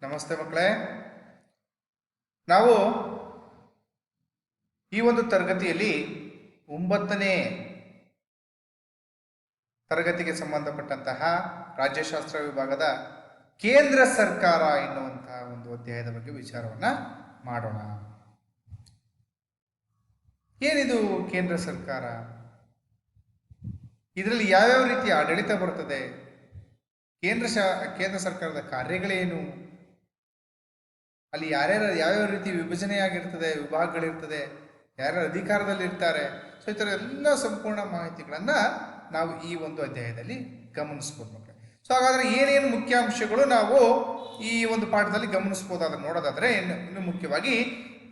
ನಮಸ್ತೆ ಮಕ್ಕಳೇ, ನಾವು ಈ ಒಂದು ತರಗತಿಯಲ್ಲಿ 9ನೇ ತರಗತಿಗೆ ಸಂಬಂಧಪಟ್ಟಂತಹ ರಾಜ್ಯಶಾಸ್ತ್ರ ವಿಭಾಗದ ಕೇಂದ್ರ ಸರ್ಕಾರ ಎನ್ನುವಂತಹ ಒಂದು ಅಧ್ಯಾಯದ ಬಗ್ಗೆ ವಿಚಾರವನ್ನ ಮಾಡೋಣ. ಏನಿದು ಕೇಂದ್ರ ಸರ್ಕಾರ? ಇದರಲ್ಲಿ ಯಾವ್ಯಾವ ರೀತಿಯ ಆಡಳಿತ ಬರುತ್ತದೆ? ಕೇಂದ್ರ ಸರ್ಕಾರದ ಕಾರ್ಯಗಳೇನು? ಅಲ್ಲಿ ಯಾವ್ಯಾವ ರೀತಿ ವಿಭಜನೆಯಾಗಿರ್ತದೆ, ವಿಭಾಗಗಳಿರ್ತದೆ, ಯಾರ್ಯಾರು ಅಧಿಕಾರದಲ್ಲಿ ಇರ್ತಾರೆ, ಸೊ ಈ ಥರ ಎಲ್ಲ ಸಂಪೂರ್ಣ ಮಾಹಿತಿಗಳನ್ನು ನಾವು ಈ ಒಂದು ಅಧ್ಯಾಯದಲ್ಲಿ ಗಮನಿಸ್ಬೋದು ಮಕ್ಕಳೇ. ಸೊ ಹಾಗಾದರೆ ಏನೇನು ಮುಖ್ಯಾಂಶಗಳು ನಾವು ಈ ಒಂದು ಪಾಠದಲ್ಲಿ ಗಮನಿಸ್ಬೋದಾದ್ರೆ ನೋಡೋದಾದ್ರೆ ಇನ್ನು ಮುಖ್ಯವಾಗಿ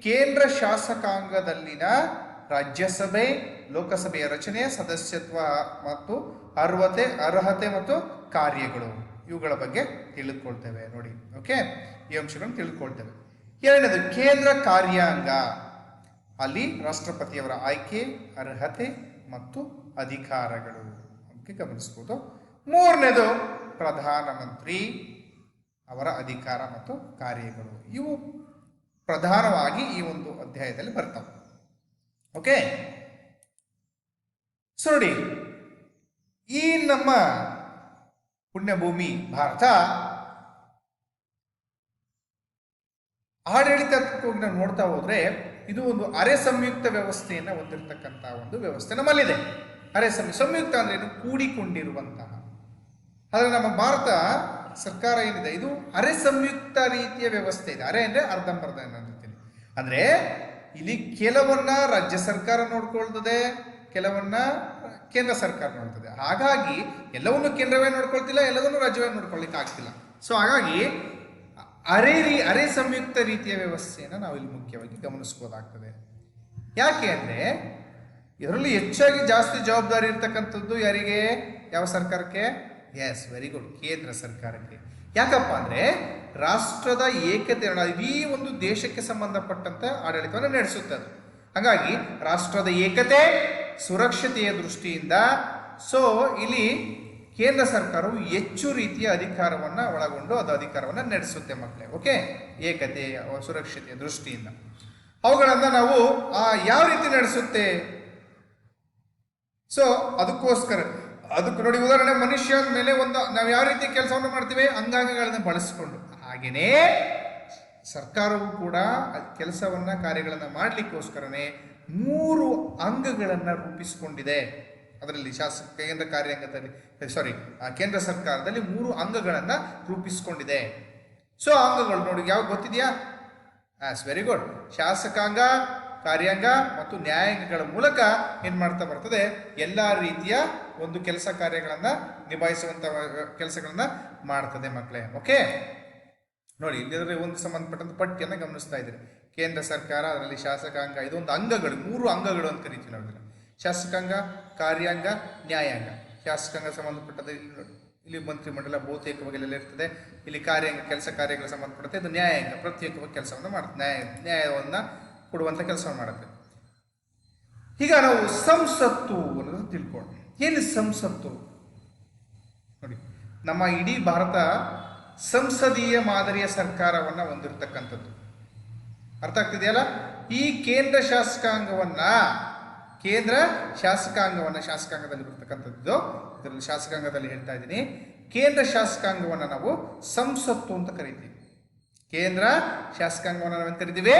ಕೇಂದ್ರ ಶಾಸಕಾಂಗದಲ್ಲಿನ ರಾಜ್ಯಸಭೆ ಲೋಕಸಭೆಯ ರಚನೆ, ಸದಸ್ಯತ್ವ ಮತ್ತು ಅರ್ಹತೆ ಮತ್ತು ಕಾರ್ಯಗಳು, ಇವುಗಳ ಬಗ್ಗೆ ತಿಳಿದುಕೊಳ್ತೇವೆ ನೋಡಿ. ಓಕೆ, ಈ ಅಂಶಗಳನ್ನು ತಿಳಿದುಕೊಳ್ತೇವೆ. ಎರಡನೇದು ಕೇಂದ್ರ ಕಾರ್ಯಾಂಗ. ಅಲ್ಲಿ ರಾಷ್ಟ್ರಪತಿಯವರ ಆಯ್ಕೆ, ಅರ್ಹತೆ ಮತ್ತು ಅಧಿಕಾರಗಳು ಅಂತ ಗಮನಿಸ್ಬೋದು. ಮೂರನೇದು ಪ್ರಧಾನಮಂತ್ರಿ ಅವರ ಅಧಿಕಾರ ಮತ್ತು ಕಾರ್ಯಗಳು. ಇವು ಪ್ರಧಾನವಾಗಿ ಈ ಒಂದು ಅಧ್ಯಾಯದಲ್ಲಿ ಬರ್ತವೆ. ಓಕೆ, ಸೊ ನೋಡಿ, ಈ ನಮ್ಮ ಪುಣ್ಯಭೂಮಿ ಭಾರತ ಆಡಳಿತಕ್ಕೋಗಿ ನಾವು ನೋಡ್ತಾ ಹೋದ್ರೆ ಇದು ಒಂದು ಅರೆ ಸಂಯುಕ್ತ ವ್ಯವಸ್ಥೆಯನ್ನು ಹೊಂದಿರತಕ್ಕಂಥ ಒಂದು ವ್ಯವಸ್ಥೆ ನಮ್ಮಲ್ಲಿದೆ. ಅರೆ ಸಂಯುಕ್ತ ಅಂದ್ರೆ ಏನು? ಕೂಡಿಕೊಂಡಿರುವಂತಹ. ಆದರೆ ನಮ್ಮ ಭಾರತ ಸರ್ಕಾರ ಏನಿದೆ ಇದು ಅರೆ ಸಂಯುಕ್ತ ರೀತಿಯ ವ್ಯವಸ್ಥೆ ಇದೆ. ಅರೆ ಅಂದ್ರೆ ಅರ್ಧಂಬರ್ಧ ಅನ್ನೋದಿರ್ತೀನಿ. ಅಂದ್ರೆ ಇಲ್ಲಿ ಕೆಲವನ್ನ ರಾಜ್ಯ ಸರ್ಕಾರ ನೋಡ್ಕೊಳ್ತದೆ, ಕೆಲವನ್ನ ಕೇಂದ್ರ ಸರ್ಕಾರ ನೋಡ್ತದೆ. ಹಾಗಾಗಿ ಎಲ್ಲವನ್ನೂ ಕೇಂದ್ರವೇ ನೋಡ್ಕೊಳ್ತಿಲ್ಲ, ಎಲ್ಲವನ್ನೂ ರಾಜ್ಯವೇ ನೋಡ್ಕೊಳ್ಳಿಕ್ಕೆ ಆಗ್ತಿಲ್ಲ. ಸೊ ಹಾಗಾಗಿ ಅರೆ ಸಂಯುಕ್ತ ರೀತಿಯ ವ್ಯವಸ್ಥೆಯನ್ನು ನಾವು ಇಲ್ಲಿ ಮುಖ್ಯವಾಗಿ ಗಮನಿಸ್ಬೋದಾಗ್ತದೆ. ಯಾಕೆ ಅಂದರೆ ಇದರಲ್ಲಿ ಹೆಚ್ಚಾಗಿ ಜಾಸ್ತಿ ಜವಾಬ್ದಾರಿ ಇರ್ತಕ್ಕಂಥದ್ದು ಯಾರಿಗೆ? ಯಾವ ಸರ್ಕಾರಕ್ಕೆ? ಎಸ್, ವೆರಿ ಗುಡ್, ಕೇಂದ್ರ ಸರ್ಕಾರಕ್ಕೆ. ಯಾಕಪ್ಪ ಅಂದರೆ ರಾಷ್ಟ್ರದ ಏಕತೆ, ಈ ಒಂದು ದೇಶಕ್ಕೆ ಸಂಬಂಧಪಟ್ಟಂತೆ ಆಡಳಿತವನ್ನು ನಡೆಸುತ್ತೆ ಅದು. ಹಾಗಾಗಿ ರಾಷ್ಟ್ರದ ಏಕತೆ, ಸುರಕ್ಷತೆಯ ದೃಷ್ಟಿಯಿಂದ ಸೊ ಇಲ್ಲಿ ಕೇಂದ್ರ ಸರ್ಕಾರವು ಹೆಚ್ಚು ರೀತಿಯ ಅಧಿಕಾರವನ್ನು ಒಳಗೊಂಡು ಅದು ಅಧಿಕಾರವನ್ನು ನಡೆಸುತ್ತೆ ಮಕ್ಕಳೇ. ಓಕೆ, ಏಕತೆ ಸುರಕ್ಷತೆಯ ದೃಷ್ಟಿಯಿಂದ ಅವುಗಳನ್ನು ನಾವು ಯಾವ ರೀತಿ ನಡೆಸುತ್ತೆ? ಸೊ ಅದಕ್ಕೆ ನೋಡಿ, ಉದಾಹರಣೆ ಮನುಷ್ಯ ಮೇಲೆ ನಾವು ಯಾವ ರೀತಿ ಕೆಲಸವನ್ನು ಮಾಡ್ತೀವಿ? ಅಂಗಾಂಗಗಳನ್ನು ಬಳಸಿಕೊಂಡು. ಹಾಗೆಯೇ ಸರ್ಕಾರವು ಕೂಡ ಕೆಲಸವನ್ನ ಕಾರ್ಯಗಳನ್ನು ಮಾಡಲಿಕ್ಕೋಸ್ಕರನೇ 3 ಅಂಗಗಳನ್ನು ರೂಪಿಸಿಕೊಂಡಿದೆ. ಅದರಲ್ಲಿ ಕೇಂದ್ರ ಕಾರ್ಯಾಂಗದಲ್ಲಿ ಕೇಂದ್ರ ಸರ್ಕಾರದಲ್ಲಿ 3 ಅಂಗಗಳನ್ನು ರೂಪಿಸಿಕೊಂಡಿದೆ. ಸೊ ಅಂಗಗಳು ನೋಡಿ, ಯಾವ ಗೊತ್ತಿದೆಯಾ? Very good. ಶಾಸಕಾಂಗ, ಕಾರ್ಯಾಂಗ ಮತ್ತು ನ್ಯಾಯಾಂಗಗಳ ಮೂಲಕ ಏನ್ ಮಾಡ್ತಾ ಬರ್ತದೆ? ಎಲ್ಲ ರೀತಿಯ ಒಂದು ಕೆಲಸ ಕಾರ್ಯಗಳನ್ನ ನಿಭಾಯಿಸುವಂತ ಕೆಲಸಗಳನ್ನ ಮಾಡ್ತದೆ ಮಕ್ಕಳೇ. ಓಕೆ ನೋಡಿ, ಇಲ್ಲಿ ಒಂದು ಸಂಬಂಧಪಟ್ಟಂತ ಪಟ್ಟಿಯನ್ನು ಗಮನಿಸ್ತಾ ಇದ್ದೀರಿ. ಕೇಂದ್ರ ಸರ್ಕಾರ, ಅದರಲ್ಲಿ ಶಾಸಕಾಂಗ, ಇದೊಂದು ಅಂಗಗಳು, 3 ಅಂಗಗಳು ಅಂತ ಕರಿತೀವಿ ನಾವು ಇದನ್ನು. ಶಾಸಕಾಂಗ, ಕಾರ್ಯಾಂಗ, ನ್ಯಾಯಾಂಗ. ಶಾಸಕಾಂಗ ಸಂಬಂಧಪಟ್ಟದ್ದು ಇಲ್ಲಿ ಮಂತ್ರಿಮಂಡಲ ಬಹುತೇಕವಾಗಿ ಎಲ್ಲ ಇರ್ತದೆ. ಇಲ್ಲಿ ಕಾರ್ಯಾಂಗ ಕೆಲಸ ಕಾರ್ಯಗಳು ಸಂಬಂಧಪಡುತ್ತೆ. ಇದು ನ್ಯಾಯಾಂಗ ಪ್ರತ್ಯೇಕವಾಗಿ ಕೆಲಸವನ್ನು ಮಾಡುತ್ತೆ, ನ್ಯಾಯವನ್ನು ಕೊಡುವಂಥ ಕೆಲಸವನ್ನು ಮಾಡುತ್ತೆ. ಈಗ ನಾವು ಸಂಸತ್ತು ಅನ್ನೋದು ತಿಳ್ಕೊಂಡು, ಏನು ಸಂಸತ್ತು? ನೋಡಿ, ನಮ್ಮ ಇಡೀ ಭಾರತ ಸಂಸದೀಯ ಮಾದರಿಯ ಸರ್ಕಾರವನ್ನು ಹೊಂದಿರತಕ್ಕಂಥದ್ದು. ಅರ್ಥ ಆಗ್ತಿದೆಯಲ್ಲ? ಈ ಕೇಂದ್ರ ಶಾಸಕಾಂಗದಲ್ಲಿ ಬರ್ತಕ್ಕಂಥದ್ದು, ಇದರಲ್ಲಿ ಶಾಸಕಾಂಗದಲ್ಲಿ ಹೇಳ್ತಾ ಇದ್ದೀನಿ. ಕೇಂದ್ರ ಶಾಸಕಾಂಗವನ್ನು ನಾವು ಸಂಸತ್ತು ಅಂತ ಕರಿತೀವಿ. ಕೇಂದ್ರ ಶಾಸಕಾಂಗವನ್ನು ನಾವು ಕರಿತೀವಿ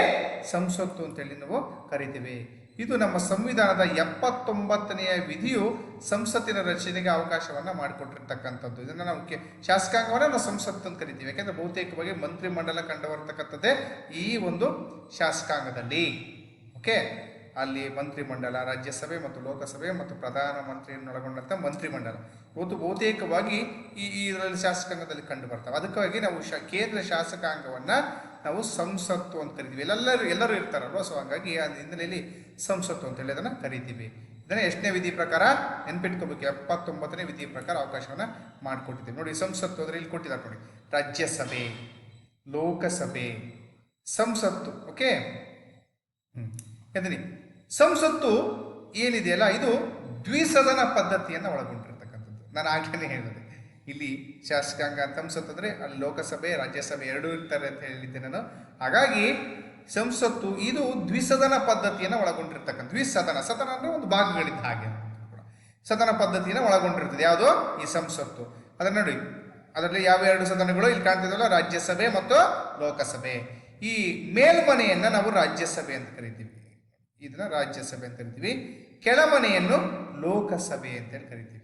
ಸಂಸತ್ತು ಅಂತೇಳಿ ನಾವು ಕರಿತೀವಿ. ಇದು ನಮ್ಮ ಸಂವಿಧಾನದ 79ನೆಯ ವಿಧಿಯು ಸಂಸತ್ತಿನ ರಚನೆಗೆ ಅವಕಾಶವನ್ನು ಮಾಡಿಕೊಟ್ಟಿರ್ತಕ್ಕಂಥದ್ದು. ಇದನ್ನು ನಾವು ಶಾಸಕಾಂಗವನ್ನು ನಾವು ಸಂಸತ್ತು ಅಂತ ಕರಿತೀವಿ. ಯಾಕೆಂದ್ರೆ ಬಹುತೇಕವಾಗಿ ಮಂತ್ರಿಮಂಡಲ ಕಂಡು ಬರ್ತಕ್ಕಂಥದ್ದೇ ಈ ಒಂದು ಶಾಸಕಾಂಗದಲ್ಲಿ. ಓಕೆ, ಅಲ್ಲಿ ಮಂತ್ರಿಮಂಡಲ, ರಾಜ್ಯಸಭೆ ಮತ್ತು ಲೋಕಸಭೆ ಮತ್ತು ಪ್ರಧಾನಮಂತ್ರಿಯನ್ನೊಳಗೊಂಡಂಥ ಮಂತ್ರಿಮಂಡಲ ಬಹುತೇಕವಾಗಿ ಇದರಲ್ಲಿ ಶಾಸಕಾಂಗದಲ್ಲಿ ಕಂಡು ಬರ್ತವೆ. ಅದಕ್ಕಾಗಿ ನಾವು ಕೇಂದ್ರ ಶಾಸಕಾಂಗವನ್ನು ನಾವು ಸಂಸತ್ತು ಅಂತ ಕರಿತೀವಿ. ಎಲ್ಲರೂ ಇರ್ತಾರಲ್ವ, ಸೊ ಹಾಗಾಗಿ ಆ ಹಿನ್ನೆಲೆಯಲ್ಲಿ ಸಂಸತ್ತು ಅಂತೇಳಿ ಅದನ್ನು ಕರಿತೀವಿ. ಇದನ್ನು ಎಷ್ಟನೇ ವಿಧಿ ಪ್ರಕಾರ ನೆನ್ಪಿಟ್ಕೋಬೇಕು? 79ನೇ ವಿಧಿ ಪ್ರಕಾರ ಅವಕಾಶವನ್ನು ಮಾಡಿಕೊಟ್ಟಿದ್ದೀವಿ. ನೋಡಿ, ಸಂಸತ್ತು ಅಂದರೆ ಇಲ್ಲಿ ಕೊಟ್ಟಿದ್ದಾರೆ ನೋಡಿ, ರಾಜ್ಯಸಭೆ, ಲೋಕಸಭೆ, ಸಂಸತ್ತು. ಓಕೆ, ಯಾಕಂದ್ರೆ ಸಂಸತ್ತು ಏನಿದೆಯಲ್ಲ ಇದು ದ್ವಿಸದನ ಪದ್ಧತಿಯನ್ನು ಒಳಗೊಂಡಿರ್ತಕ್ಕಂಥದ್ದು. ನಾನು ಆಗ್ಲೇ ಹೇಳಿದೆ, ಇಲ್ಲಿ ಶಾಸಕಾಂಗ ಸಂಸತ್ತು ಅಂದರೆ ಅಲ್ಲಿ ಲೋಕಸಭೆ ರಾಜ್ಯಸಭೆ ಎರಡೂ ಇರ್ತಾರೆ ಅಂತ ಹೇಳಿದ್ದೆ ನಾನು. ಹಾಗಾಗಿ ಸಂಸತ್ತು ಇದು ದ್ವಿಸದನ ಪದ್ಧತಿಯನ್ನು ಒಳಗೊಂಡಿರ್ತಕ್ಕಂಥ ಸದನ ಅಂದರೆ ಒಂದು ಭಾಗಗಳಿದ್ದ ಹಾಗೆ ಸದನ ಪದ್ಧತಿಯನ್ನು ಒಳಗೊಂಡಿರ್ತದೆ. ಯಾವುದು ಈ ಸಂಸತ್ತು. ಅದನ್ನ ನೋಡಿ, ಅದರಲ್ಲಿ ಯಾವ ಎರಡು ಸದನಗಳು ಇಲ್ಲಿ ಕಾಣ್ತಿದ್ವಲ್ಲ, ರಾಜ್ಯಸಭೆ ಮತ್ತು ಲೋಕಸಭೆ. ಈ ಮೇಲ್ಮನೆಯನ್ನ ನಾವು ರಾಜ್ಯಸಭೆ ಅಂತ ಕರಿತೀವಿ, ಇದನ್ನ ರಾಜ್ಯಸಭೆ ಅಂತ ಕರಿತೀವಿ. ಕೆಳಮನೆಯನ್ನು ಲೋಕಸಭೆ ಅಂತೇಳಿ ಕರಿತೀವಿ.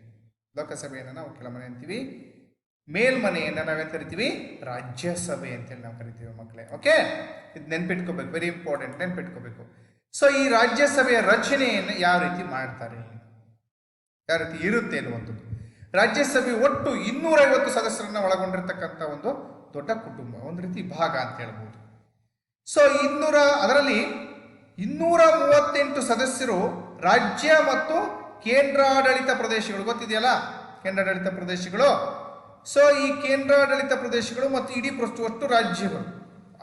ಲೋಕಸಭೆಯನ್ನು ನಾವು ಕೆಳಮನೆ ಅಂತೀವಿ, ಮೇಲ್ಮನೆಯನ್ನ ನಾವೇನು ಕರಿತೀವಿ, ರಾಜ್ಯಸಭೆ ಅಂತೇಳಿ ನಾವು ಕರಿತೀವಿ ಮಕ್ಕಳೇ. ಓಕೆ, ಇದು ನೆನ್ಪಿಟ್ಕೋಬೇಕು, ವೆರಿ ಇಂಪಾರ್ಟೆಂಟ್, ನೆನ್ಪಿಟ್ಕೋಬೇಕು. ಸೊ ಈ ರಾಜ್ಯಸಭೆಯ ರಚನೆಯನ್ನು ಯಾವ ರೀತಿ ಮಾಡ್ತಾರೆ, ಯಾವ ರೀತಿ ಇರುತ್ತೆ ಅನ್ನುವಂಥದ್ದು. ರಾಜ್ಯಸಭೆ ಒಟ್ಟು 250 ಸದಸ್ಯರನ್ನ ಒಳಗೊಂಡಿರ್ತಕ್ಕಂಥ ಒಂದು ದೊಡ್ಡ ಕುಟುಂಬ, ಒಂದು ರೀತಿ ಭಾಗ ಅಂತ ಹೇಳ್ಬೋದು. ಸೊ ಅದರಲ್ಲಿ 238 ಸದಸ್ಯರು ರಾಜ್ಯ ಮತ್ತು ಕೇಂದ್ರಾಡಳಿತ ಪ್ರದೇಶಗಳು, ಗೊತ್ತಿದೆಯಲ್ಲ ಕೇಂದ್ರಾಡಳಿತ ಪ್ರದೇಶಗಳು. ಸೊ ಈ ಕೇಂದ್ರಾಡಳಿತ ಪ್ರದೇಶಗಳು ಮತ್ತು ಇಡೀ ಒಟ್ಟು ರಾಜ್ಯಗಳು,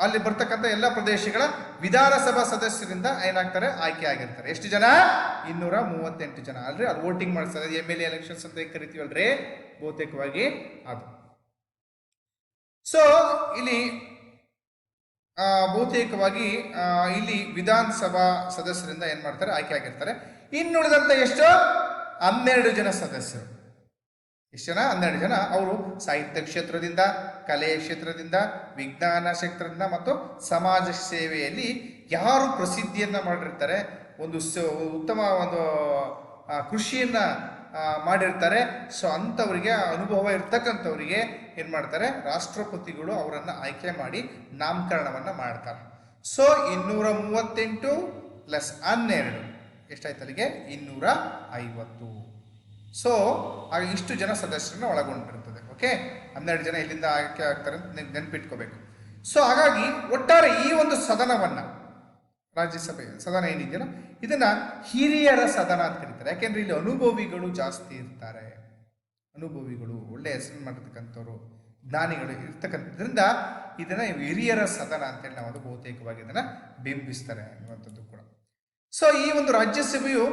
ಅಲ್ಲಿ ಬರ್ತಕ್ಕಂಥ ಎಲ್ಲ ಪ್ರದೇಶಗಳ ವಿಧಾನಸಭಾ ಸದಸ್ಯರಿಂದ ಏನಾಗ್ತಾರೆ, ಆಯ್ಕೆ ಆಗಿರ್ತಾರೆ. ಎಷ್ಟು ಜನ? 238 ಜನ ಅಲ್ರಿ. ಅದು ವೋಟಿಂಗ್ ಮಾಡಿಸ್ತಾರೆ, MLA ಎಲೆಕ್ಷನ್ಸ್ ಅಂತ ಕರಿತೀವಲ್ರಿ, ಬಹುತೇಕವಾಗಿ ಅದು. ಸೊ ಇಲ್ಲಿ ಬಹುತೇಕವಾಗಿ ಇಲ್ಲಿ ವಿಧಾನಸಭಾ ಸದಸ್ಯರಿಂದ ಏನ್ ಮಾಡ್ತಾರೆ, ಆಯ್ಕೆ ಆಗಿರ್ತಾರೆ. ಇನ್ನುಳಿದಂತ ಎಷ್ಟು? 12 ಜನ ಸದಸ್ಯರು. ಎಷ್ಟು ಜನ? 12 ಜನ. ಅವರು ಸಾಹಿತ್ಯ ಕ್ಷೇತ್ರದಿಂದ, ಕಲೆಯ ಕ್ಷೇತ್ರದಿಂದ, ವಿಜ್ಞಾನ ಕ್ಷೇತ್ರದಿಂದ ಮತ್ತು ಸಮಾಜ ಸೇವೆಯಲ್ಲಿ ಯಾರು ಪ್ರಸಿದ್ಧಿಯನ್ನ ಮಾಡಿರ್ತಾರೆ, ಒಂದು ಉತ್ತಮ ಒಂದು ಕೃಷಿಯನ್ನ ಮಾಡಿರ್ತಾರೆ. ಸೊ ಅಂಥವರಿಗೆ, ಅನುಭವ ಇರ್ತಕ್ಕಂಥವರಿಗೆ ಏನು ಮಾಡ್ತಾರೆ, ರಾಷ್ಟ್ರಪತಿಗಳು ಅವರನ್ನು ಆಯ್ಕೆ ಮಾಡಿ ನಾಮಕರಣವನ್ನು ಮಾಡ್ತಾರೆ. ಸೊ 238 ಪ್ಲಸ್ 12 ಎಷ್ಟಾಯ್ತು ಅಲ್ಲಿಗೆ? 250. ಸೊ ಇಷ್ಟು ಜನ ಸದಸ್ಯರನ್ನ ಒಳಗೊಂಡಿರ್ತದೆ. ಓಕೆ, 12 ಜನ ಇಲ್ಲಿಂದ ಆಯ್ಕೆ ಆಗ್ತಾರೆ ಅಂತ ನೆನ್ಪಿಟ್ಕೋಬೇಕು. ಸೊ ಹಾಗಾಗಿ ಒಟ್ಟಾರೆ ಈ ಒಂದು ಸದನವನ್ನ, ರಾಜ್ಯಸಭೆ ಸದನ ಏನಿದೆಯಲ್ಲ, ಇದನ್ನ ಹಿರಿಯರ ಸದನ ಅಂತ ಕರೀತಾರೆ. ಯಾಕೆಂದ್ರೆ ಇಲ್ಲಿ ಅನುಭವಿಗಳು ಜಾಸ್ತಿ ಇರ್ತಾರೆ. ಅನುಭವಿಗಳು, ಒಳ್ಳೆ ಹೆಸರು ಮಾಡಿರ್ತಕ್ಕಂಥವ್ರು, ಜ್ಞಾನಿಗಳು ಇರ್ತಕ್ಕಂಥದ್ರಿಂದ ಇದನ್ನ ಹಿರಿಯರ ಸದನ ಅಂತೇಳಿ ನಾವು ಅದು ಬಹುತೇಕವಾಗಿ ಇದನ್ನ ಬಿಂಬಿಸ್ತಾರೆ ಅನ್ನುವಂಥದ್ದು ಕೂಡ. ಸೊ ಈ ಒಂದು ರಾಜ್ಯಸಭೆಯು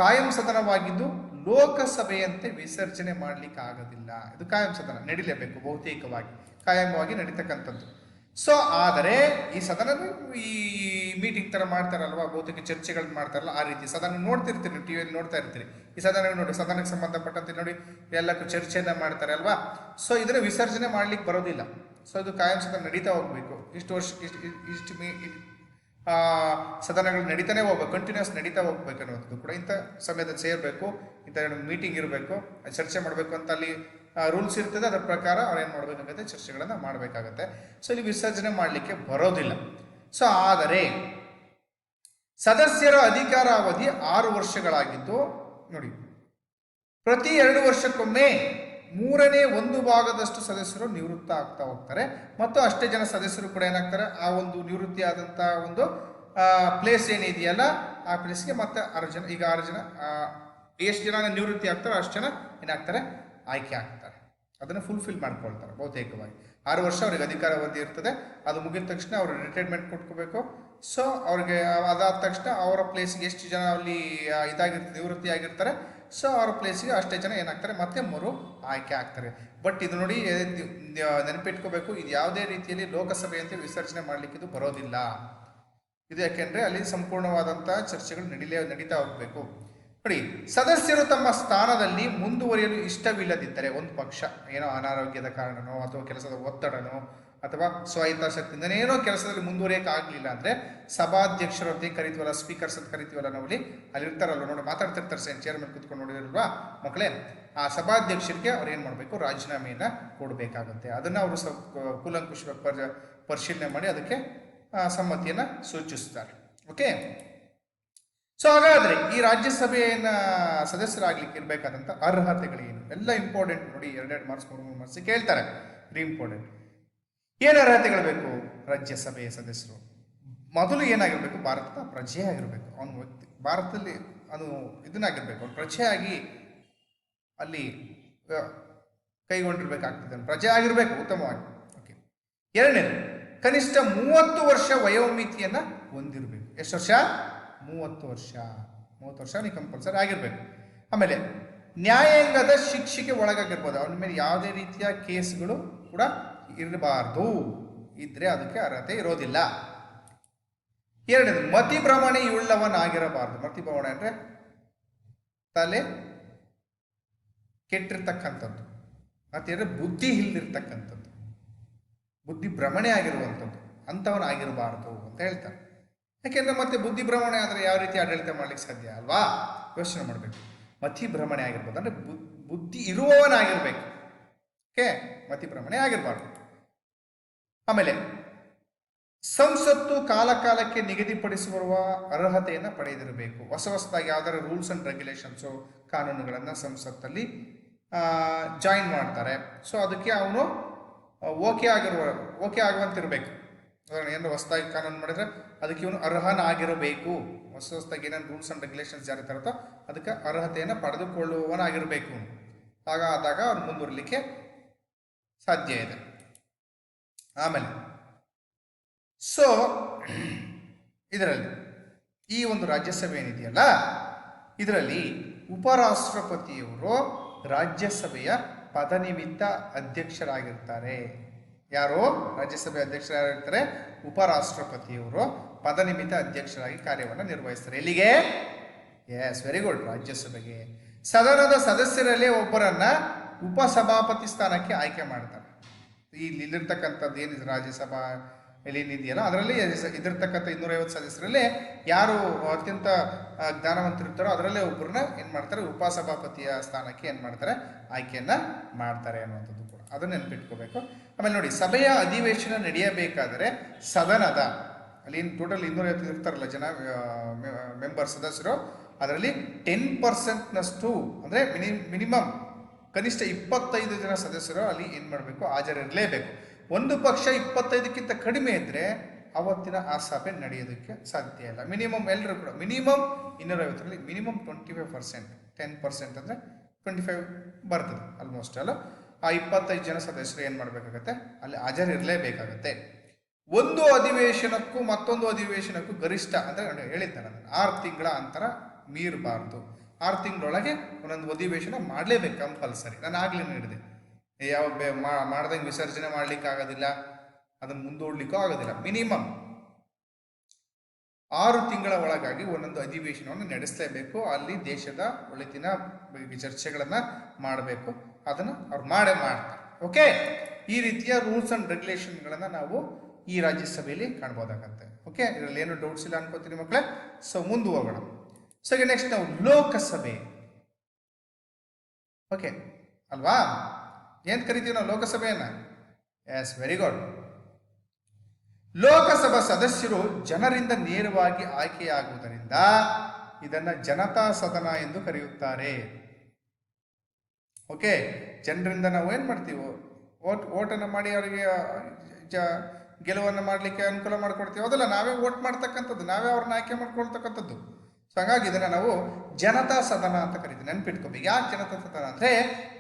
ಕಾಯಂ ಸದನವಾಗಿದ್ದು ಲೋಕಸಭೆಯಂತೆ ವಿಸರ್ಜನೆ ಮಾಡ್ಲಿಕ್ಕೆ ಆಗೋದಿಲ್ಲ. ಇದು ಕಾಯಂ ಸದನ, ನಡಿಲೇಬೇಕು, ಬಹುತೇಕವಾಗಿ ಕಾಯಂವಾಗಿ ನಡೀತಕ್ಕಂಥದ್ದು. ಸೊ ಆದರೆ ಈ ಸದನ ಈ ಮೀಟಿಂಗ್ ತರ ಮಾಡ್ತಾರಲ್ವಾ, ಬಹುತೇಕ ಚರ್ಚೆಗಳನ್ನ ಮಾಡ್ತಾರಲ್ಲ, ಆ ರೀತಿ ಸದನ ನೋಡ್ತಿರ್ತೀರಿ, ಟಿವಿಯಲ್ಲಿ ನೋಡ್ತಾ ಇರ್ತೀರಿ. ಈ ಸದನ ನೋಡಿ, ಸದನಕ್ಕೆ ಸಂಬಂಧಪಟ್ಟಂತೆ ನೋಡಿ ಎಲ್ಲಕ್ಕೂ ಚರ್ಚೆಯನ್ನ ಮಾಡ್ತಾರೆ ಅಲ್ವಾ. ಸೊ ಇದನ್ನ ವಿಸರ್ಜನೆ ಮಾಡ್ಲಿಕ್ಕೆ ಬರೋದಿಲ್ಲ. ಸೊ ಇದು ಕಾಯಂ ಸದನ ನಡೀತಾ ಹೋಗ್ಬೇಕು. ಇಷ್ಟು ವರ್ಷ ಇಷ್ಟು ಸದನಗಳು ನಡೀತಾನೆ ಹೋಗ್ಬೇಕು, ಕಂಟಿನ್ಯೂಸ್ ನಡೀತಾ ಹೋಗ್ಬೇಕು ಅನ್ನೋದು ಕೂಡ. ಇಂಥ ಸಮಯದಲ್ಲಿ ಸೇರಬೇಕು, ಇಂಥ ಮೀಟಿಂಗ್ ಇರಬೇಕು, ಚರ್ಚೆ ಮಾಡಬೇಕು ಅಂತ ಅಲ್ಲಿ ರೂಲ್ಸ್ ಇರ್ತದೆ. ಅದರ ಪ್ರಕಾರ ಅವ್ರೇನು ಮಾಡಬೇಕಾಗತ್ತೆ, ಚರ್ಚೆಗಳನ್ನು ಮಾಡಬೇಕಾಗತ್ತೆ. ಸೊ ಇಲ್ಲಿ ವಿಸರ್ಜನೆ ಮಾಡಲಿಕ್ಕೆ ಬರೋದಿಲ್ಲ. ಸೊ ಆದರೆ ಸದಸ್ಯರ ಅಧಿಕಾರಾವಧಿ 6 ವರ್ಷಗಳಾಗಿದ್ದು ನೋಡಿ, ಪ್ರತಿ 2 ವರ್ಷಕ್ಕೊಮ್ಮೆ 1/3 ಸದಸ್ಯರು ನಿವೃತ್ತ ಆಗ್ತಾ ಹೋಗ್ತಾರೆ. ಮತ್ತು ಅಷ್ಟೇ ಜನ ಸದಸ್ಯರು ಕೂಡ ಏನಾಗ್ತಾರೆ, ಆ ಒಂದು ನಿವೃತ್ತಿ ಆದಂಥ ಒಂದು ಪ್ಲೇಸ್ ಏನಿದೆಯಲ್ಲ, ಆ ಪ್ಲೇಸ್ಗೆ ಮತ್ತೆ 6 ಜನ, ಈಗ 6 ಜನ, ಎಷ್ಟು ಜನ ನಿವೃತ್ತಿ ಆಗ್ತಾರೋ ಅಷ್ಟು ಜನ ಏನಾಗ್ತಾರೆ, ಆಯ್ಕೆ ಆಗ್ತಾರೆ. ಅದನ್ನು ಫುಲ್ಫಿಲ್ ಮಾಡ್ಕೊಳ್ತಾರೆ ಬಹುತೇಕವಾಗಿ. 6 ವರ್ಷ ಅವ್ರಿಗೆ ಅಧಿಕಾರಾವಧಿ ಇರ್ತದೆ. ಅದು ಮುಗಿದ ತಕ್ಷಣ ಅವರು ರಿಟೈರ್ಮೆಂಟ್ ಕೊಟ್ಕೋಬೇಕು. ಸೊ ಅವ್ರಿಗೆ ಅದಾದ ತಕ್ಷಣ ಅವರ ಪ್ಲೇಸ್ಗೆ ಎಷ್ಟು ಜನ ಅಲ್ಲಿ ನಿವೃತ್ತಿ ಆಗಿರ್ತಾರೆ, ಸೊ ಅವ್ರ ಪ್ಲೇಸ್ಗೆ ಅಷ್ಟೇ ಜನ ಏನಾಗ್ತಾರೆ, ಮತ್ತೆ ಮರು ಆಯ್ಕೆ ಆಗ್ತಾರೆ. ಬಟ್ ಇದು ನೋಡಿ, ನೆನಪಿಟ್ಕೋಬೇಕು, ಇದು ಯಾವುದೇ ರೀತಿಯಲ್ಲಿ ಲೋಕಸಭೆಯಂತೆ ವಿಸರ್ಜನೆ ಮಾಡಲಿಕ್ಕೆ ಇದು ಬರೋದಿಲ್ಲ. ಇದು ಯಾಕೆಂದ್ರೆ ಅಲ್ಲಿ ಸಂಪೂರ್ಣವಾದಂಥ ಚರ್ಚೆಗಳು ನಡೀತಾ ಹೋಗಬೇಕು. ನೋಡಿ, ಸದಸ್ಯರು ತಮ್ಮ ಸ್ಥಾನದಲ್ಲಿ ಮುಂದುವರಿಯಲು ಇಷ್ಟವಿಲ್ಲದಿದ್ದರೆ, ಒಂದು ಪಕ್ಷ ಏನೋ ಅನಾರೋಗ್ಯದ ಕಾರಣನೋ ಅಥವಾ ಕೆಲಸದ ಒತ್ತಡನೋ ಅಥವಾ ಸ್ವಹಿತಾಸಕ್ತಿಯಿಂದನೇ ಏನೋ ಕೆಲಸದಲ್ಲಿ ಮುಂದುವರಿಯಕ್ಕೆ ಆಗಲಿಲ್ಲ ಅಂದರೆ, ಸಭಾಧ್ಯಕ್ಷರು ಅಂತ ಕರಿತೀವಲ್ಲ, ಸ್ಪೀಕರ್ಸ್ ಅಂತ ಕರಿತೀವಲ್ಲ ನಾವಲ್ಲಿ, ಅಲ್ಲಿ ಇರ್ತಾರಲ್ಲ ನೋಡಿ, ಮಾತಾಡ್ತಿರ್ತಾರೆ, ಚೇರ್ಮನ್ ಕೂತ್ಕೊಂಡು ನೋಡಿದಿಲ್ವಾ ಮಕ್ಕಳೇ, ಆ ಸಭಾಧ್ಯಕ್ಷರಿಗೆ ಅವ್ರು ಏನು ಮಾಡಬೇಕು, ರಾಜೀನಾಮೆಯನ್ನು ಕೊಡಬೇಕಾಗುತ್ತೆ. ಅದನ್ನು ಅವರು ಕೂಲಂಕುಷವಾಗಿ ಪರಿಶೀಲನೆ ಮಾಡಿ ಅದಕ್ಕೆ ಸಮ್ಮತಿಯನ್ನು ಸೂಚಿಸ್ತಾರೆ. ಓಕೆ. ಸೊ ಹಾಗಾದ್ರೆ ಈ ರಾಜ್ಯಸಭೆಯನ್ನ ಸದಸ್ಯರಾಗ್ಲಿಕ್ಕೆ ಇರಬೇಕಾದಂಥ ಅರ್ಹತೆಗಳೇನು, ಎಲ್ಲ ಇಂಪಾರ್ಟೆಂಟ್ ನೋಡಿ. 2 ಮಾರ್ಕ್ಸ್ 3 ಮಾರ್ಕ್ಸ್ ಕೇಳ್ತಾರೆ, ವೆರಿ ಇಂಪಾರ್ಟೆಂಟ್. ಏನು ಅರ್ಹತೆಗಳು ಬೇಕು ರಾಜ್ಯಸಭೆಯ ಸದಸ್ಯರು? ಮೊದಲು ಏನಾಗಿರ್ಬೇಕು, ಭಾರತದ ಪ್ರಜೆ ಆಗಿರ್ಬೇಕು. ಅವನು ವ್ಯಕ್ತಿ ಭಾರತದಲ್ಲಿ ಅದು ಇದನ್ನಾಗಿರ್ಬೇಕು, ಅವನು ಪ್ರಜೆಯಾಗಿ ಅಲ್ಲಿ ಕೈಗೊಂಡಿರ್ಬೇಕಾಗ್ತದೆ, ಪ್ರಜೆ ಆಗಿರ್ಬೇಕು ಉತ್ತಮವಾಗಿ. ಓಕೆ. 2ನೇದು, ಕನಿಷ್ಠ 30 ವರ್ಷ ವಯೋಮಿತಿಯನ್ನ ಹೊಂದಿರಬೇಕು. ಎಷ್ಟು ವರ್ಷ? 30 ವರ್ಷ. 30 ವರ್ಷ ನೀವು ಕಂಪಲ್ಸರಿ ಆಗಿರ್ಬೇಕು. ಆಮೇಲೆ ನ್ಯಾಯಾಂಗದ ಶಿಕ್ಷೆಗೆ ಒಳಗಾಗಿರ್ಬೋದು. ಅವನ ಮೇಲೆ ಯಾವುದೇ ರೀತಿಯ ಕೇಸ್ಗಳು ಕೂಡ ಇರಬಾರ್ದು, ಇದ್ರೆ ಅದಕ್ಕೆ ಅರ್ಹತೆ ಇರೋದಿಲ್ಲ. ಎರಡನೇದು ಮತಿಭ್ರಮಣೆಯುಳ್ಳವನಾಗಿರಬಾರ್ದು. ಮತಿಭ್ರಮಣೆ ಅಂದರೆ ತಲೆ ಕೆಟ್ಟಿರ್ತಕ್ಕಂಥದ್ದು, ಮತ್ತೆ ಬುದ್ಧಿ ಇಲ್ದಿರ್ತಕ್ಕಂಥದ್ದು, ಬುದ್ಧಿ ಭ್ರಮಣೆ ಆಗಿರುವಂಥದ್ದು, ಅಂಥವನಾಗಿರಬಾರ್ದು ಅಂತ ಹೇಳ್ತಾರೆ. ಯಾಕೆಂದ್ರೆ ಮತ್ತೆ ಬುದ್ಧಿ ಭ್ರಮಣೆ ಆದರೆ ಯಾವ ರೀತಿ ಆಡಳಿತ ಮಾಡ್ಲಿಕ್ಕೆ ಸಾಧ್ಯ ಅಲ್ವಾ? ಯೋಚನೆ ಮಾಡಬೇಕು. ಮತಿ ಭ್ರಮಣೆ ಆಗಿರ್ಬೋದು ಅಂದರೆ ಬುದ್ಧಿ ಇರುವವನಾಗಿರ್ಬೇಕು. ಓಕೆ, ಮತಿ ಭ್ರಮಣೆ ಆಗಿರಬಾರ್ದು. ಆಮೇಲೆ ಸಂಸತ್ತು ಕಾಲಕಾಲಕ್ಕೆ ನಿಗದಿಪಡಿಸುವ ಅರ್ಹತೆಯನ್ನು ಪಡೆದಿರಬೇಕು. ಹೊಸದಾಗಿ ಯಾವ್ದಾದ್ರು ರೂಲ್ಸ್ ಅಂಡ್ ರೆಗ್ಯುಲೇಷನ್ಸು, ಕಾನೂನುಗಳನ್ನು ಸಂಸತ್ತಲ್ಲಿ ಜಾಯಿನ್ ಮಾಡ್ತಾರೆ. ಸೊ ಅದಕ್ಕೆ ಅವನು ಓಕೆ ಆಗುವಂತಿರಬೇಕು. ಏನಾದ್ರು ಹೊಸದಾಗಿ ಕಾನೂನು ಮಾಡಿದ್ರೆ ಅದಕ್ಕೆ ಇವನು ಅರ್ಹನಾಗಿರಬೇಕು. ಹೊಸದಾಗಿ ಏನೇನು ರೂಲ್ಸ್ ಅಂಡ್ ರೆಗ್ಯುಲೇಷನ್ಸ್ ಜಾರಿ ತರುತ್ತೋ ಅದಕ್ಕೆ ಅರ್ಹತೆಯನ್ನು ಪಡೆದುಕೊಳ್ಳುವವನಾಗಿರಬೇಕು. ಆದಾಗ ಅವ್ರು ಮುಂದುವರಲಿಕ್ಕೆ ಸಾಧ್ಯ ಇದೆ. ಆಮೇಲೆ ಸೊ ಇದರಲ್ಲಿ ಈ ಒಂದು ರಾಜ್ಯಸಭೆ ಏನಿದೆಯಲ್ಲ, ಇದರಲ್ಲಿ ಉಪರಾಷ್ಟ್ರಪತಿಯವರು ರಾಜ್ಯಸಭೆಯ ಪದನಿಮಿತ್ತ ಅಧ್ಯಕ್ಷರಾಗಿರ್ತಾರೆ. ಯಾರು ರಾಜ್ಯಸಭೆ ಅಧ್ಯಕ್ಷರಾಗಿರ್ತಾರೆ? ಉಪರಾಷ್ಟ್ರಪತಿಯವರು ಪದನಿಮಿತ್ತ ಅಧ್ಯಕ್ಷರಾಗಿ ಕಾರ್ಯವನ್ನು ನಿರ್ವಹಿಸ್ತಾರೆ. ಎಲ್ಲಿಗೆ? ಎಸ್, ವೆರಿ ಗುಡ್, ರಾಜ್ಯಸಭೆಗೆ. ಸದನದ ಸದಸ್ಯರಲ್ಲೇ ಒಬ್ಬರನ್ನ ಉಪಸಭಾಪತಿ ಸ್ಥಾನಕ್ಕೆ ಆಯ್ಕೆ ಮಾಡ್ತಾರೆ. ಇಲ್ಲಿರ್ತಕ್ಕಂಥದ್ದು ಏನಿದೆ ರಾಜ್ಯಸಭಾ ಏನಿದೆಯಲ್ಲ ಅದರಲ್ಲಿ ಇದಿರ್ತಕ್ಕಂಥ 250 ಸದಸ್ಯರಲ್ಲೇ ಯಾರು ಅತ್ಯಂತ ಜ್ಞಾನವಂತರಿರ್ತಾರೋ ಅದರಲ್ಲೇ ಒಬ್ಬರನ್ನ ಏನು ಮಾಡ್ತಾರೆ, ಉಪಸಭಾಪತಿಯ ಸ್ಥಾನಕ್ಕೆ ಏನು ಮಾಡ್ತಾರೆ, ಆಯ್ಕೆಯನ್ನು ಮಾಡ್ತಾರೆ ಅನ್ನುವಂಥದ್ದು ಕೂಡ ಅದನ್ನು ನೆನಪಿಟ್ಕೋಬೇಕು. ಆಮೇಲೆ ನೋಡಿ, ಸಭೆಯ ಅಧಿವೇಶನ ನಡೆಯಬೇಕಾದರೆ ಸದನದ ಅಲ್ಲಿ ಟೋಟಲ್ 250 ಇರ್ತಾರಲ್ಲ ಜನ ಮೆಂಬರ್ ಸದಸ್ಯರು, ಅದರಲ್ಲಿ 10% ಅಂದರೆ ಮಿನಿಮಮ್ ಕನಿಷ್ಠ 25 ಜನ ಸದಸ್ಯರು ಅಲ್ಲಿ ಏನು ಮಾಡಬೇಕು, ಹಾಜರಿರಲೇಬೇಕು. ಒಂದು ಪಕ್ಷ 25ಕ್ಕಿಂತ ಕಡಿಮೆ ಇದ್ದರೆ ಅವತ್ತಿನ ಆ ಸಭೆ ನಡೆಯೋದಕ್ಕೆ ಸಾಧ್ಯ ಇಲ್ಲ. ಮಿನಿಮಮ್ ಎಲ್ಲರೂ ಕೂಡ ಮಿನಿಮಮ್ 250ರಲ್ಲಿ ಮಿನಿಮಮ್ 25%, 10% ಅಂದರೆ 25 ಬರ್ತದೆ ಆಲ್ಮೋಸ್ಟ್ ಅಲ್ಲ. ಆ 25 ಜನ ಸದಸ್ಯರು ಏನು ಮಾಡಬೇಕಾಗತ್ತೆ, ಅಲ್ಲಿ ಹಾಜರಿರಲೇಬೇಕಾಗತ್ತೆ. ಒಂದು ಅಧಿವೇಶನಕ್ಕೂ ಮತ್ತೊಂದು ಅಧಿವೇಶನಕ್ಕೂ ಗರಿಷ್ಠ ಅಂದರೆ ಹೇಳಿದ್ದೆ ನಾನು 6 ತಿಂಗಳ ಅಂತರ ಮೀರಬಾರ್ದು. 6 ತಿಂಗಳೊಳಗೆ ಒಂದೊಂದು ಅಧಿವೇಶನ ಮಾಡಲೇಬೇಕು ಕಂಪಲ್ಸರಿ. ನಾನು ಆಗಲೇ ಹೇಳಿದೆ, ಯಾವ ಮಾಡ್ದಂಗೆ ವಿಸರ್ಜನೆ ಮಾಡ್ಲಿಕ್ಕೆ ಆಗೋದಿಲ್ಲ, ಅದನ್ನು ಮುಂದೂಡ್ಲಿಕ್ಕೂ ಆಗೋದಿಲ್ಲ. ಮಿನಿಮಮ್ 6 ತಿಂಗಳ ಒಳಗಾಗಿ ಒಂದೊಂದು ಅಧಿವೇಶನವನ್ನು ನಡೆಸಲೇಬೇಕು. ಅಲ್ಲಿ ದೇಶದ ಒಳಿತಿನ ಚರ್ಚೆಗಳನ್ನು ಮಾಡಬೇಕು. ಅದನ್ನು ಅವ್ರು ಮಾಡ್ತಾರೆ. ಓಕೆ, ಈ ರೀತಿಯ ರೂಲ್ಸ್ ಅಂಡ್ ರೆಗ್ಯುಲೇಷನ್ಗಳನ್ನು ನಾವು ಈ ರಾಜ್ಯಸಭೆಯಲ್ಲಿ ಕಾಣ್ಬೋದಾಗತ್ತೆ. ಓಕೆ, ಇದರಲ್ಲಿ ಏನು ಡೌಟ್ಸ್ ಇಲ್ಲ ಅನ್ಕೋತೀನಿ ಮಕ್ಕಳೇ. ಸೊ ಮುಂದೆ ಹೋಗೋಣ. ಸೊ ನೆಕ್ಸ್ಟ್ ನಾವು ಲೋಕಸಭೆ. ಓಕೆ ಅಲ್ವಾ, ಏನ್ ಕರಿತೀವಿ ನಾವು ಲೋಕಸಭೆಯನ್ನ? Yes, very good. ಲೋಕಸಭಾ ಸದಸ್ಯರು ಜನರಿಂದ ನೇರವಾಗಿ ಆಯ್ಕೆಯಾಗುವುದರಿಂದ ಇದನ್ನ ಜನತಾ ಸದನ ಎಂದು ಕರೆಯುತ್ತಾರೆ. ಓಕೆ, ಜನರಿಂದ ನಾವು ಏನ್ ಮಾಡ್ತೀವಿ, ಓಟನ್ನು ಮಾಡಿ ಅವರಿಗೆ ಗೆಲುವನ್ನು ಮಾಡಲಿಕ್ಕೆ ಅನುಕೂಲ ಮಾಡಿಕೊಡ್ತೀವಿ. ಅದಲ್ಲ, ನಾವೇ ಓಟ್ ಮಾಡ್ತಕ್ಕಂಥದ್ದು, ನಾವೇ ಅವ್ರನ್ನ ಆಯ್ಕೆ ಮಾಡ್ಕೊಳ್ತಕ್ಕಂಥದ್ದು. ಸೊ ಹಾಗಾಗಿ ಇದನ್ನು ನಾವು ಜನತಾ ಸದನ ಅಂತ ಕರಿತೀವಿ. ನೆನ್ಪಿಟ್ಕೋಬೇಕು. ಯಾಕೆ ಜನತಾ ಸದನ ಅಂದರೆ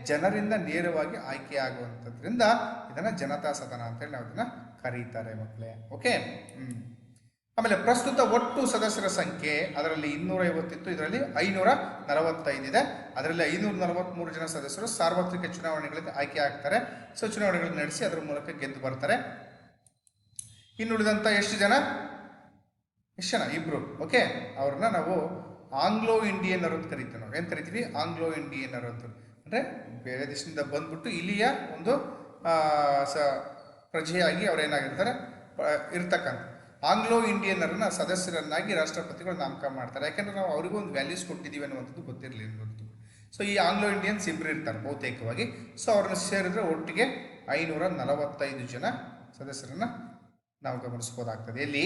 ಜನರಿಂದ ನೇರವಾಗಿ ಆಯ್ಕೆ ಆಗುವಂಥದ್ರಿಂದ ಇದನ್ನು ಜನತಾ ಸದನ ಅಂತೇಳಿ ನಾವು ಇದನ್ನು ಕರೀತಾರೆ ಮಕ್ಕಳೇ. ಓಕೆ, ಆಮೇಲೆ ಪ್ರಸ್ತುತ ಒಟ್ಟು ಸದಸ್ಯರ ಸಂಖ್ಯೆ ಅದರಲ್ಲಿ 250 ಇತ್ತು, ಇದರಲ್ಲಿ 545 ಇದೆ. ಅದರಲ್ಲಿ 543 ಜನ ಸದಸ್ಯರು ಸಾರ್ವತ್ರಿಕ ಚುನಾವಣೆಗಳಲ್ಲಿ ಆಯ್ಕೆ ಆಗ್ತಾರೆ. ಸೊ ಚುನಾವಣೆಗಳನ್ನು ನಡೆಸಿ ಅದರ ಮೂಲಕ ಗೆದ್ದು ಬರ್ತಾರೆ. ಇನ್ನುಳಿದಂಥ ಎಷ್ಟು ಜನ? ಇಬ್ರು. ಓಕೆ, ಅವ್ರನ್ನ ನಾವು ಆಂಗ್ಲೋ ಇಂಡಿಯನ್ನರು ಅಂತ ಕರಿತೀವಿ. ನಾವು ಏನು ಕರಿತೀವಿ? ಆಂಗ್ಲೋ ಇಂಡಿಯನ್ನರು ಅಂತ. ಅಂದರೆ ಬೇರೆ ದೇಶದಿಂದ ಬಂದ್ಬಿಟ್ಟು ಇಲ್ಲಿಯ ಒಂದು ಪ್ರಜೆಯಾಗಿ ಅವ್ರೇನಾಗಿರ್ತಾರೆ ಇರ್ತಕ್ಕಂಥ ಆಂಗ್ಲೋ ಇಂಡಿಯನ್ನರನ್ನ ಸದಸ್ಯರನ್ನಾಗಿ ರಾಷ್ಟ್ರಪತಿಗಳು ನಾಮಕ ಮಾಡ್ತಾರೆ. ಯಾಕೆಂದ್ರೆ ನಾವು ಅವ್ರಿಗೂ ಒಂದು ವ್ಯಾಲ್ಯೂಸ್ ಕೊಟ್ಟಿದ್ದೀವಿ ಅನ್ನುವಂಥದ್ದು ಗೊತ್ತಿರಲಿಲ್ಲ. ಸೊ ಈ ಆಂಗ್ಲೋ ಇಂಡಿಯನ್ಸ್ ಇಬ್ಬರು ಇರ್ತಾರೆ ಬಹುತೇಕವಾಗಿ. ಸೊ ಅವ್ರನ್ನ ಸೇರಿದ್ರೆ ಒಟ್ಟಿಗೆ 545 ಜನ ಸದಸ್ಯರನ್ನ ನಾವು ಗಮನಿಸ್ಬೋದಾಗ್ತದೆ. ಎಲ್ಲಿ?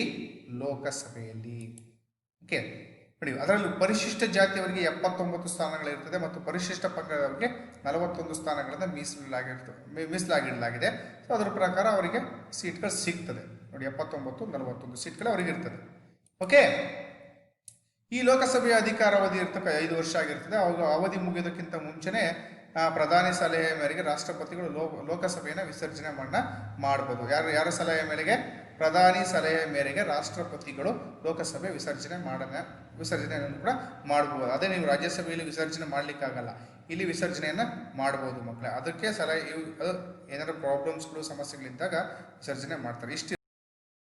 ಲೋಕಸಭೆಯಲ್ಲಿ. ಓಕೆ ನೋಡಿ, ಅದರಲ್ಲೂ ಪರಿಶಿಷ್ಟ ಜಾತಿಯವರಿಗೆ 79 ಸ್ಥಾನಗಳಿರ್ತದೆ ಮತ್ತು ಪರಿಶಿಷ್ಟ ಪಂಗಡವರಿಗೆ 41 ಸ್ಥಾನಗಳನ್ನು ಮೀಸಲಾಗಿಡಲಾಗಿದೆ. ಸೊ ಅದರ ಪ್ರಕಾರ ಅವರಿಗೆ ಸೀಟ್ಗಳು ಸಿಗ್ತದೆ ನೋಡಿ. 79-41 ಸೀಟ್ಗಳು ಅವರಿಗೆ ಇರ್ತದೆ. ಓಕೆ, ಈ ಲೋಕಸಭೆಯ ಅಧಿಕಾರಾವಧಿ 5 ವರ್ಷ ಆಗಿರ್ತದೆ. ಅವಾಗ ಅವಧಿ ಮುಗಿಯೋದಕ್ಕಿಂತ ಮುಂಚೆನೆ ಪ್ರಧಾನಿ ಸಲಹೆ ಮೇರೆಗೆ ರಾಷ್ಟ್ರಪತಿಗಳು ಲೋಕಸಭೆಯನ್ನು ವಿಸರ್ಜನೆ ಮಾಡ್ಬೋದು. ಯಾರ ಸಲಹೆ ಮೇರೆಗೆ? ಪ್ರಧಾನಿ ಸಲಹೆ ಮೇರೆಗೆ ರಾಷ್ಟ್ರಪತಿಗಳು ಲೋಕಸಭೆ ವಿಸರ್ಜನೆಯನ್ನು ಕೂಡ ಮಾಡಬಹುದು. ಅದೇ ನೀವು ರಾಜ್ಯಸಭೆಯಲ್ಲಿ ವಿಸರ್ಜನೆ ಮಾಡ್ಲಿಕ್ಕಾಗಲ್ಲ, ಇಲ್ಲಿ ವಿಸರ್ಜನೆಯನ್ನ ಮಾಡಬಹುದು ಮಕ್ಕಳೇ. ಅದಕ್ಕೆ ಸಲಹೆ ಏನಾದ್ರು ಪ್ರಾಬ್ಲಮ್ಸ್ಗಳು ಸಮಸ್ಯೆಗಳಿದ್ದಾಗ ವಿಸರ್ಜನೆ ಮಾಡ್ತಾರೆ. ಇಷ್ಟು